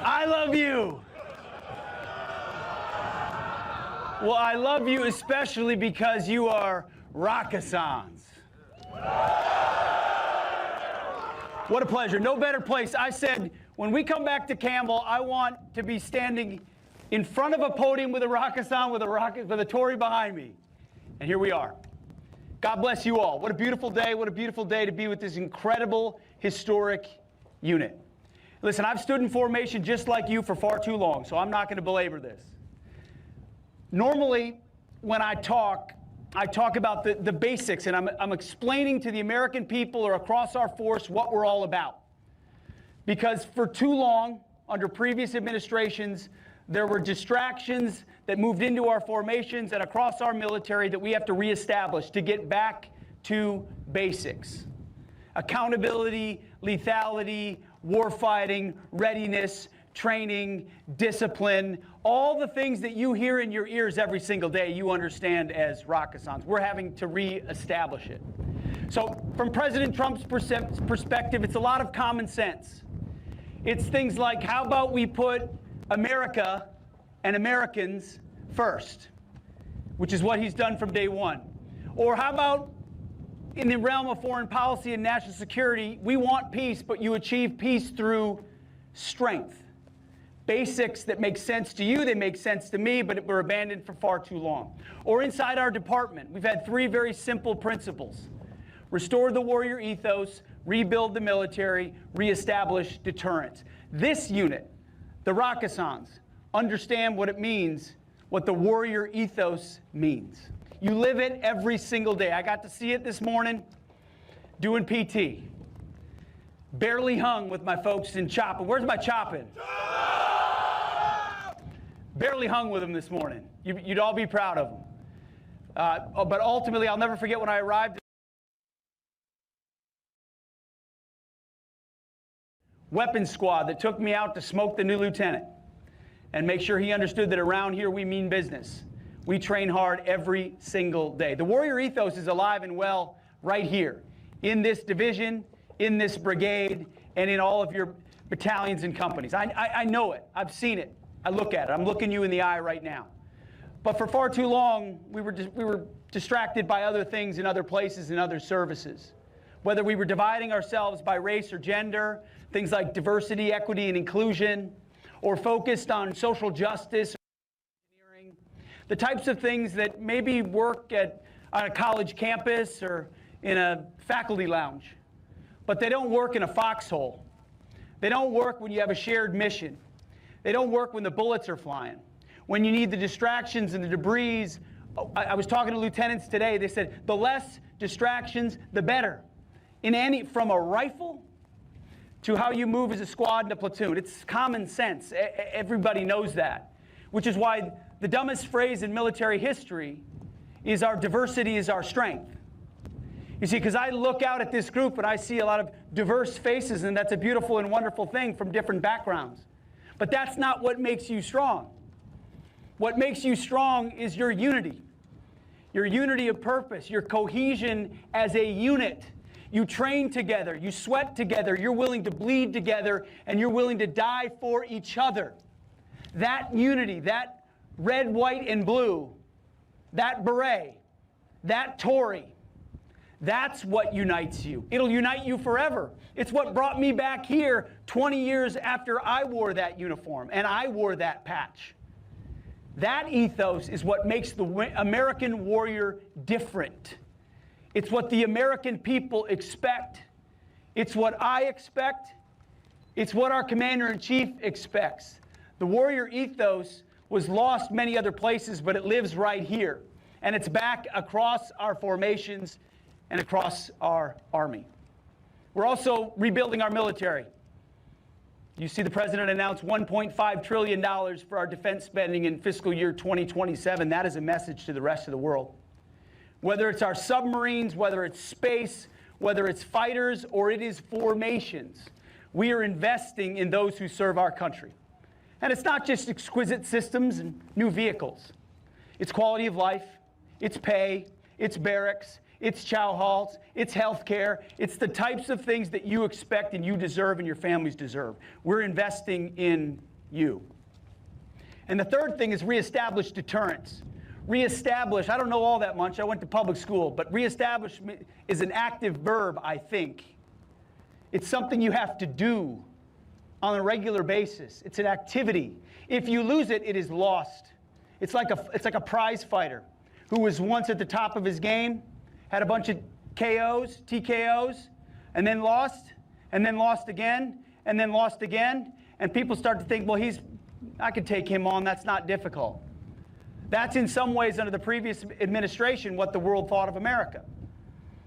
I love you. Well, I love you especially because you are Rakasans. What a pleasure. No better place. I said, when we come back to Campbell, I want to be standing in front of a podium with a Rakasan, with a Tory behind me. And here we are. God bless you all. What a beautiful day. What a beautiful day to be with this incredible, historic unit. Listen, I've stood in formation just like you for far too long, so I'm not going to belabor this. Normally, when I talk about the basics, and I'm explaining to the American people or across our force what we're all about. Because for too long, under previous administrations, there were distractions that moved into our formations and across our military that we have to reestablish to get back to basics. Accountability, lethality, warfighting, readiness, training, discipline, all the things that you hear in your ears every single day, you understand as Rakasans. We're having to reestablish it. So from President Trump's perspective, it's a lot of common sense. It's things like, how about we put America and Americans first, which is what he's done from day one. Or how about in the realm of foreign policy and national security, we want peace, but you achieve peace through strength. Basics that make sense to you, they make sense to me, but were abandoned for far too long. Or inside our department, we've had three very simple principles. Restore the warrior ethos, rebuild the military, reestablish deterrence. This unit, the Rakasans, understand what it means, what the warrior ethos means. You live it every single day. I got to see it this morning doing PT. Barely hung with my folks in chopping. Where's my chopping? Barely hung with them this morning. You'd all be proud of them. But ultimately, I'll never forget when I arrived. Weapons squad that took me out to smoke the new lieutenant and make sure he understood that around here we mean business. We train hard every single day. The warrior ethos is alive and well right here in this division, in this brigade, and in all of your battalions and companies. I know it. I've seen it. I look at it. I'm looking you in the eye right now. But for far too long, we were distracted by other things in other places and other services. Whether we were dividing ourselves by race or gender, things like diversity, equity, and inclusion, or focused on social justice, engineering, the types of things that maybe work on a college campus or in a faculty lounge. But they don't work in a foxhole. They don't work when you have a shared mission. They don't work when the bullets are flying. When you need the distractions and the debris. I was talking to lieutenants today. They said the less distractions, the better. From a rifle to how you move as a squad and a platoon. It's common sense. Everybody knows that. Which is why the dumbest phrase in military history is our diversity is our strength. You see, because I look out at this group and I see a lot of diverse faces, and that's a beautiful and wonderful thing from different backgrounds. But that's not what makes you strong. What makes you strong is your unity of purpose, your cohesion as a unit. You train together, you sweat together, you're willing to bleed together, and you're willing to die for each other. That unity, that red, white, and blue, that beret, that Tory, that's what unites you. It'll unite you forever. It's what brought me back here 20 years after I wore that uniform and I wore that patch. That ethos is what makes the American warrior different. It's what the American people expect. It's what I expect. It's what our commander-in-chief expects. The warrior ethos was lost many other places, but it lives right here. And it's back across our formations and across our army. We're also rebuilding our military. You see the president announced $1.5 trillion for our defense spending in fiscal year 2027. That is a message to the rest of the world. Whether it's our submarines, whether it's space, whether it's fighters, or it is formations, we are investing in those who serve our country. And it's not just exquisite systems and new vehicles. It's quality of life, it's pay, it's barracks, it's chow halls, it's health care, it's the types of things that you expect and you deserve and your families deserve. We're investing in you. And the third thing is reestablish deterrence. Reestablish, I don't know all that much, I went to public school, but reestablish is an active verb, I think. It's something you have to do on a regular basis. It's an activity. If you lose it, it is lost. It's like a prize fighter who was once at the top of his game, had a bunch of KOs, TKOs, and then lost again, and then lost again, and people start to think, well, I could take him on, that's not difficult. That's in some ways under the previous administration what the world thought of America.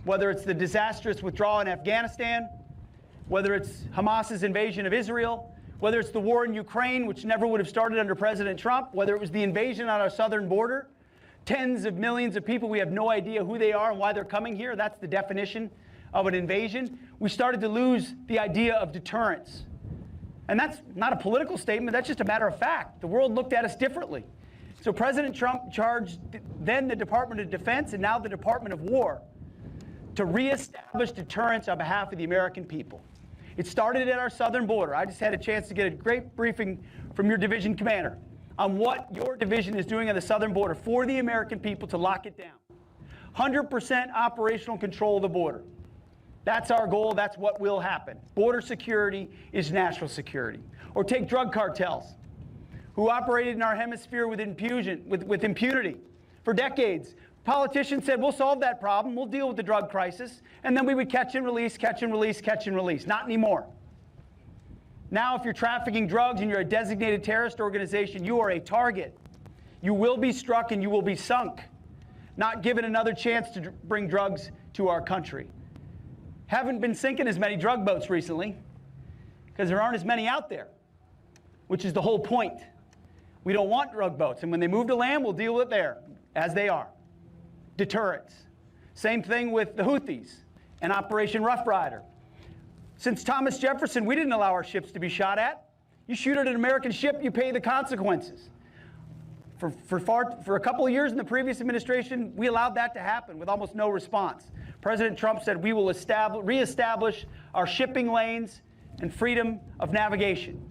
Whether it's the disastrous withdrawal in Afghanistan, whether it's Hamas's invasion of Israel, whether it's the war in Ukraine, which never would have started under President Trump, whether it was the invasion on our southern border, tens of millions of people, we have no idea who they are and why they're coming here. That's the definition of an invasion. We started to lose the idea of deterrence. And that's not a political statement, that's just a matter of fact. The world looked at us differently. So President Trump charged then the Department of Defense and now the Department of War to reestablish deterrence on behalf of the American people. It started at our southern border. I just had a chance to get a great briefing from your division commander on what your division is doing on the southern border for the American people to lock it down. 100% operational control of the border. That's our goal. That's what will happen. Border security is national security. Or take drug cartels who operated in our hemisphere with impunity for decades. Politicians said, we'll solve that problem, we'll deal with the drug crisis, and then we would catch and release, catch and release, catch and release. Not anymore. Now, if you're trafficking drugs and you're a designated terrorist organization, you are a target. You will be struck and you will be sunk, not given another chance to bring drugs to our country. Haven't been sinking as many drug boats recently because there aren't as many out there, which is the whole point. We don't want drug boats, and when they move to land, we'll deal with it there, as they are. Deterrence. Same thing with the Houthis and Operation Rough Rider. Since Thomas Jefferson, we didn't allow our ships to be shot at. You shoot at an American ship, you pay the consequences. For a couple of years in the previous administration, we allowed that to happen with almost no response. President Trump said we will reestablish our shipping lanes and freedom of navigation.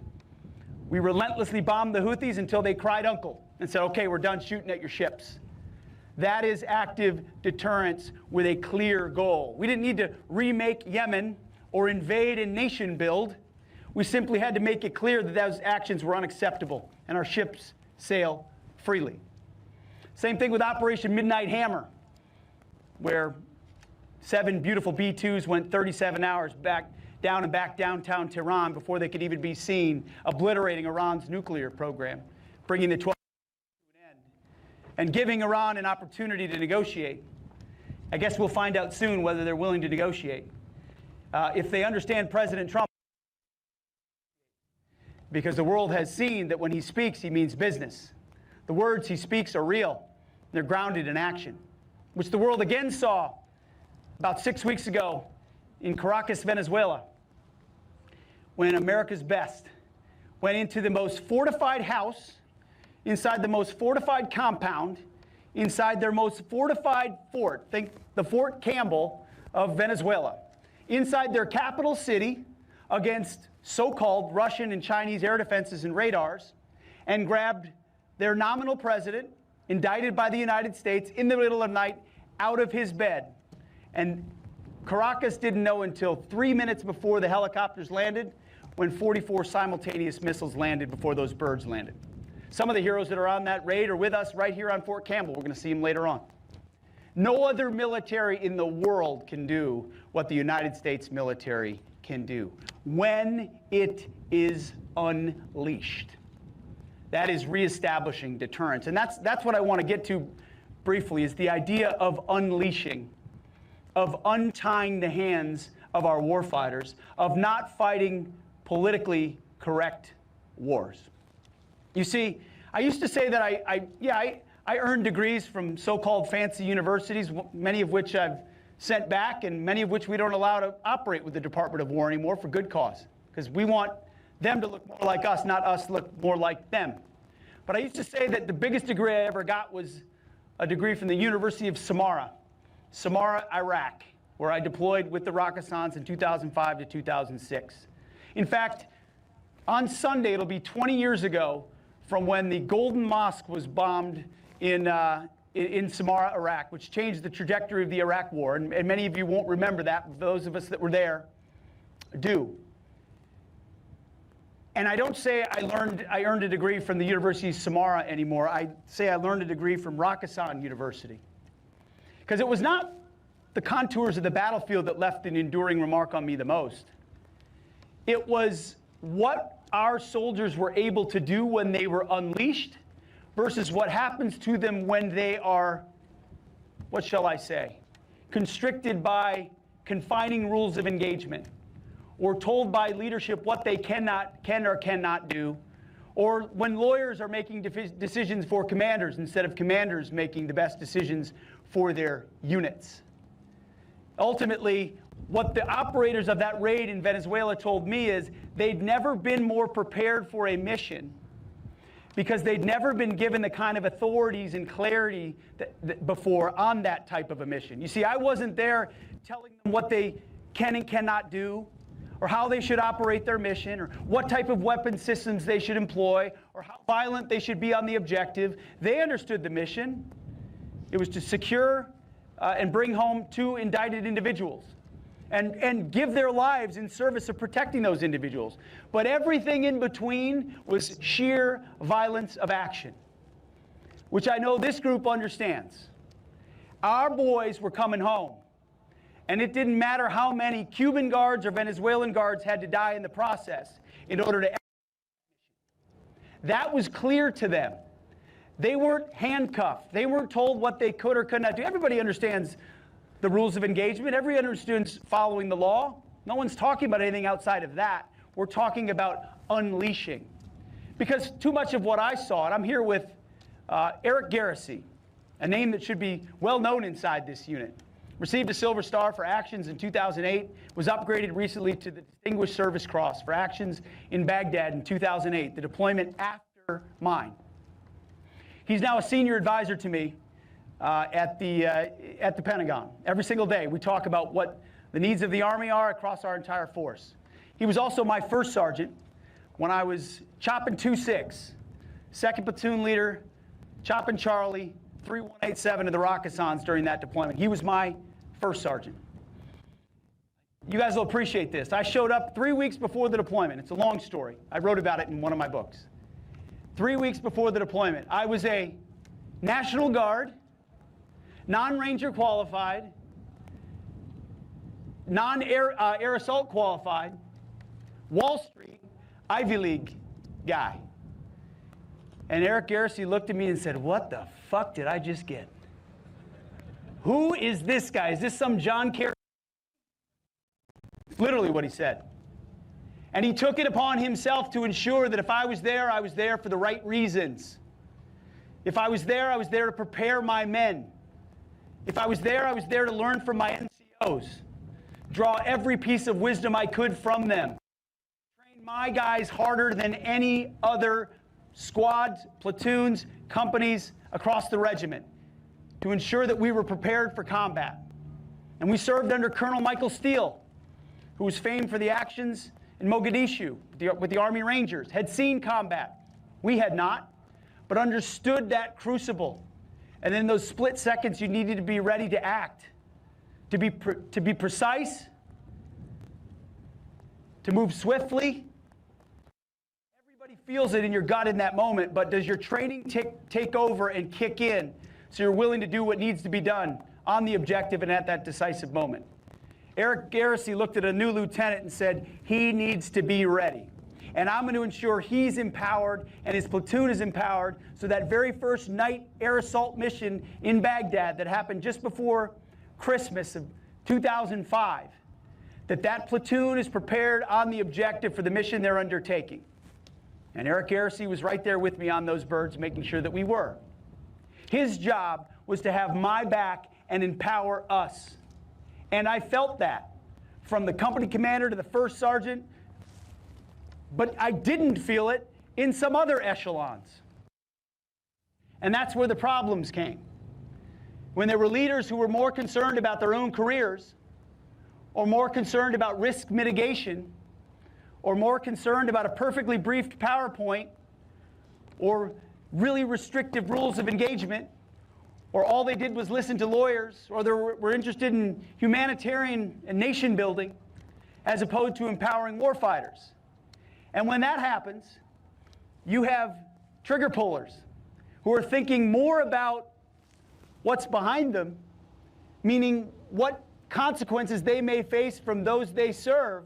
We relentlessly bombed the Houthis until they cried uncle and said, okay, we're done shooting at your ships. That is active deterrence with a clear goal. We didn't need to remake Yemen or invade and nation build. We simply had to make it clear that those actions were unacceptable and our ships sail freely. Same thing with Operation Midnight Hammer, where 7 beautiful B-2s went 37 hours back downtown Tehran before they could even be seen, obliterating Iran's nuclear program, bringing the 12 to an end, and giving Iran an opportunity to negotiate. I guess we'll find out soon whether they're willing to negotiate. If they understand President Trump, because the world has seen that when he speaks, he means business. The words he speaks are real. They're grounded in action, which the world again saw about 6 weeks ago in Caracas, Venezuela, when America's best went into the most fortified house, inside the most fortified compound, inside their most fortified fort, think the Fort Campbell of Venezuela, inside their capital city against so-called Russian and Chinese air defenses and radars, and grabbed their nominal president, indicted by the United States, in the middle of the night, out of his bed. And Caracas didn't know until 3 minutes before the helicopters landed, when 44 simultaneous missiles landed before those birds landed. Some of the heroes that are on that raid are with us right here on Fort Campbell. We're going to see them later on. No other military in the world can do what the United States military can do when it is unleashed. That is reestablishing deterrence. And that's what I want to get to briefly, is the idea of unleashing, of untying the hands of our warfighters, of not fighting politically correct wars. You see, I used to say that I earned degrees from so-called fancy universities, many of which I've sent back and many of which we don't allow to operate with the Department of War anymore for good cause, because we want them to look more like us, not us look more like them. But I used to say that the biggest degree I ever got was a degree from the University of Samara Samarra, Iraq, where I deployed with the Rakkasans in 2005 to 2006. In fact, on Sunday, it'll be 20 years ago from when the Golden Mosque was bombed in Samarra, Iraq, which changed the trajectory of the Iraq War. And many of you won't remember that, but those of us that were there do. And I don't say I earned a degree from the University of Samarra anymore. I say I learned a degree from Rakkasan University. Because it was not the contours of the battlefield that left an enduring remark on me the most. It was what our soldiers were able to do when they were unleashed versus what happens to them when they are, what shall I say, constricted by confining rules of engagement, or told by leadership what they can or cannot do, or when lawyers are making decisions for commanders instead of commanders making the best decisions for their units. Ultimately, what the operators of that raid in Venezuela told me is they'd never been more prepared for a mission because they'd never been given the kind of authorities and clarity that before on that type of a mission. You see, I wasn't there telling them what they can and cannot do, or how they should operate their mission, or what type of weapon systems they should employ, or how violent they should be on the objective. They understood the mission. It was to secure and bring home 2 indicted individuals and give their lives in service of protecting those individuals. But everything in between was sheer violence of action, which I know this group understands. Our boys were coming home. And it didn't matter how many Cuban guards or Venezuelan guards had to die in the process in order to. That was clear to them. They weren't handcuffed. They weren't told what they could or could not do. Everybody understands the rules of engagement. Everybody understands following the law. No one's talking about anything outside of that. We're talking about unleashing. Because too much of what I saw, and I'm here with Eric Garrissey, a name that should be well known inside this unit. Received a Silver Star for actions in 2008, was upgraded recently to the Distinguished Service Cross for actions in Baghdad in 2008, the deployment after mine. He's now a senior advisor to me at the Pentagon. Every single day we talk about what the needs of the Army are across our entire force. He was also my first sergeant when I was chopping 2-6, second platoon leader, chopping Charlie, 3187 of the Rakkasans during that deployment. He was my first sergeant. You guys will appreciate this. I showed up 3 weeks before the deployment. It's a long story. I wrote about it in one of my books. 3 weeks before the deployment, I was a National Guard, non-Ranger qualified, non-air assault qualified, Wall Street, Ivy League guy. And Eric Garrissey looked at me and said, "What the fuck did I just get? Who is this guy? Is this some John Kerry?" Literally what he said. And he took it upon himself to ensure that if I was there for the right reasons. If I was there to prepare my men. If I was there to learn from my NCOs. Draw every piece of wisdom I could from them. Train my guys harder than any other squads, platoons, companies across the regiment to ensure that we were prepared for combat. And we served under Colonel Michael Steele, who was famed for the actions in Mogadishu with the Army Rangers, had seen combat. We had not, but understood that crucible. And in those split seconds, you needed to be ready to act, to be precise, to move swiftly. Everybody feels it in your gut in that moment, but does your training take over and kick in so you're willing to do what needs to be done on the objective and at that decisive moment? Eric Garrissey looked at a new lieutenant and said, he needs to be ready. And I'm going to ensure he's empowered and his platoon is empowered so that very first night air assault mission in Baghdad that happened just before Christmas of 2005, that platoon is prepared on the objective for the mission they're undertaking. And Eric Garrissey was right there with me on those birds, making sure that we were. His job was to have my back and empower us. And I felt that from the company commander to the first sergeant, but I didn't feel it in some other echelons. And that's where the problems came. when there were leaders who were more concerned about their own careers, or more concerned about risk mitigation, or more concerned about a perfectly briefed PowerPoint, or really restrictive rules of engagement, or all they did was listen to lawyers, or they were interested in humanitarian and nation building, as opposed to empowering warfighters. And when that happens, you have trigger pullers who are thinking more about what's behind them, meaning what consequences they may face from those they serve,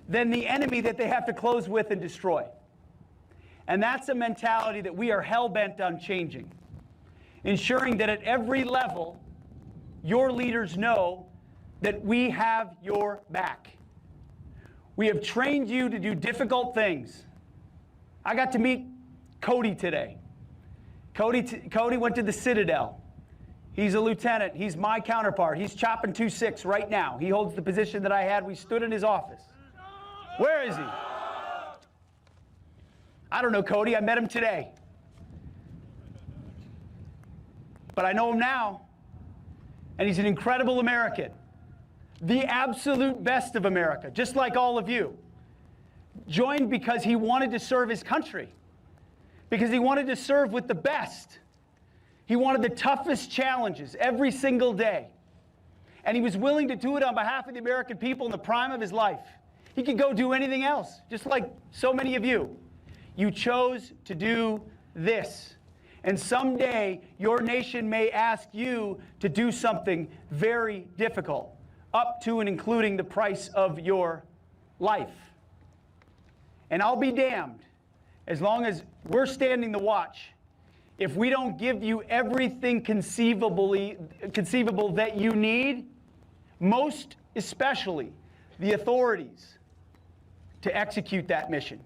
than the enemy that they have to close with and destroy. And that's a mentality that we are hell-bent on changing, ensuring that at every level, your leaders know that we have your back. We have trained you to do difficult things. I got to meet Cody today. Cody went to the Citadel. He's a lieutenant. He's my counterpart. He's chopping 2-6 right now. He holds the position that I had. We stood in his office. Where is he? I don't know Cody. I met him today. But I know him now. And he's an incredible American. The absolute best of America, just like all of you. Joined because he wanted to serve his country. Because he wanted to serve with the best. He wanted the toughest challenges every single day. And he was willing to do it on behalf of the American people in the prime of his life. He could go do anything else, just like so many of you. You chose to do this. And someday, your nation may ask you to do something very difficult, up to and including the price of your life. And I'll be damned, as long as we're standing the watch, if we don't give you everything conceivable that you need, most especially the authorities, to execute that mission,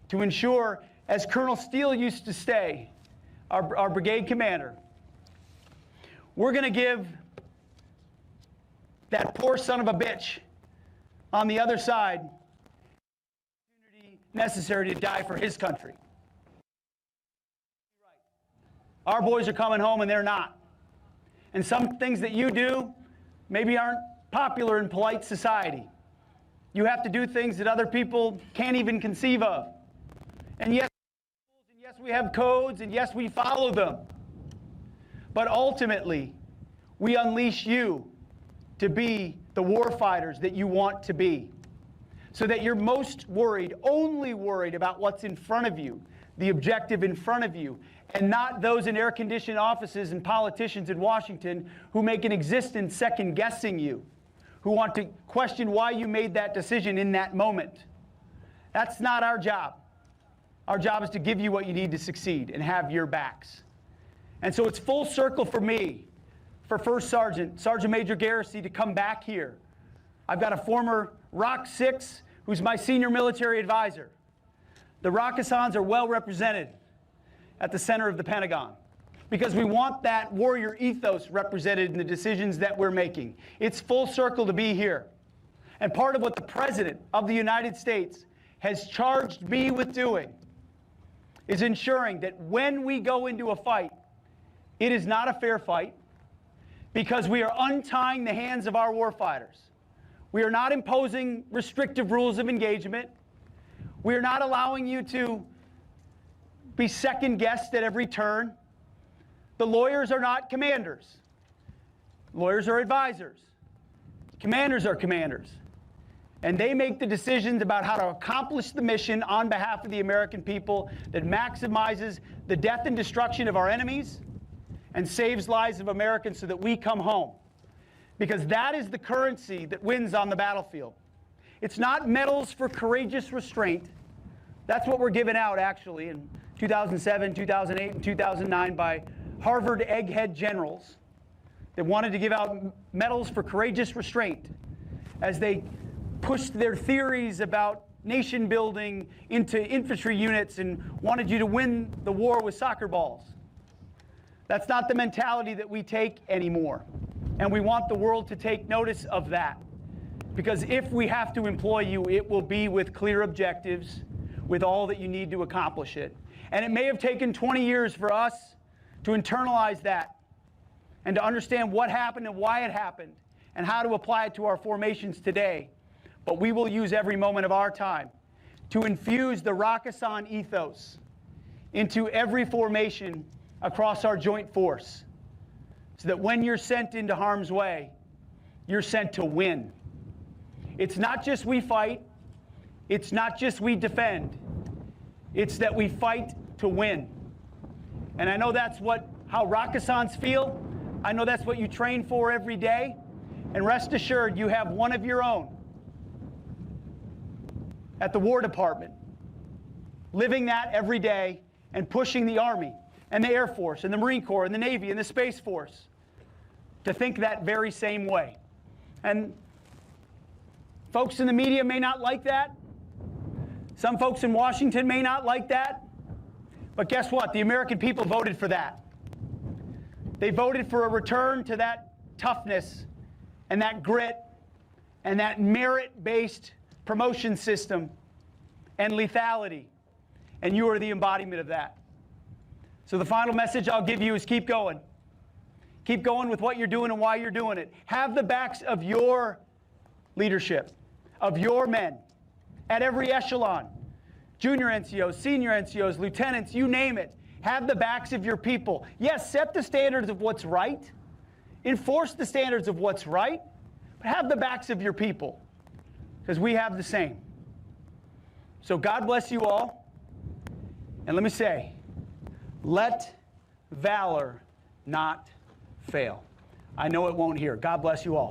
to ensure, as Colonel Steele used to say, our brigade commander, we're going to give that poor son of a bitch on the other side the opportunity necessary to die for his country. Our boys are coming home and they're not. And some things that you do maybe aren't popular in polite society. You have to do things that other people can't even conceive of. And yes, we have codes, and yes, we follow them. But ultimately, we unleash you to be the warfighters that you want to be, so that you're most worried, only worried about what's in front of you, the objective in front of you, and not those in air-conditioned offices and politicians in Washington who make an existence second-guessing you, who want to question why you made that decision in that moment. That's not our job. Our job is to give you what you need to succeed and have your backs. And so it's full circle for me, for First Sergeant Major Garrissey, to come back here. I've got a former ROC 6 who's my senior military advisor. The Rockisans are well represented at the center of the Pentagon, because we want that warrior ethos represented in the decisions that we're making. It's full circle to be here. And part of what the President of the United States has charged me with doing is ensuring that when we go into a fight, it is not a fair fight, because we are untying the hands of our warfighters. We are not imposing restrictive rules of engagement. We are not allowing you to be second-guessed at every turn. The lawyers are not commanders. Lawyers are advisors. Commanders are commanders. And they make the decisions about how to accomplish the mission on behalf of the American people that maximizes the death and destruction of our enemies and saves lives of Americans so that we come home. Because that is the currency that wins on the battlefield. It's not medals for courageous restraint. That's what were given out, actually, in 2007, 2008, and 2009 by Harvard egghead generals that wanted to give out medals for courageous restraint as they pushed their theories about nation building into infantry units and wanted you to win the war with soccer balls. That's not the mentality that we take anymore. And we want the world to take notice of that. Because if we have to employ you, it will be with clear objectives, with all that you need to accomplish it. And it may have taken 20 years for us to internalize that and to understand what happened and why it happened and how to apply it to our formations today. But we will use every moment of our time to infuse the Rakkasan ethos into every formation across our joint force, so that when you're sent into harm's way, you're sent to win. It's not just we fight, it's not just we defend, it's that we fight to win. And I know that's how Rakkasans feel. I know that's what you train for every day. And rest assured, you have one of your own at the War Department, living that every day and pushing the Army and the Air Force and the Marine Corps and the Navy and the Space Force to think that very same way. And folks in the media may not like that. Some folks in Washington may not like that. But guess what? The American people voted for that. They voted for a return to that toughness and that grit and that merit-based promotion system and lethality. And you are the embodiment of that. So the final message I'll give you is keep going. Keep going with what you're doing and why you're doing it. Have the backs of your leadership, of your men, at every echelon. Junior NCOs, senior NCOs, lieutenants, you name it. Have the backs of your people. Yes, set the standards of what's right. Enforce the standards of what's right. But have the backs of your people, because we have the same. So God bless you all. And let me say, let valor not fail. I know it won't here. God bless you all.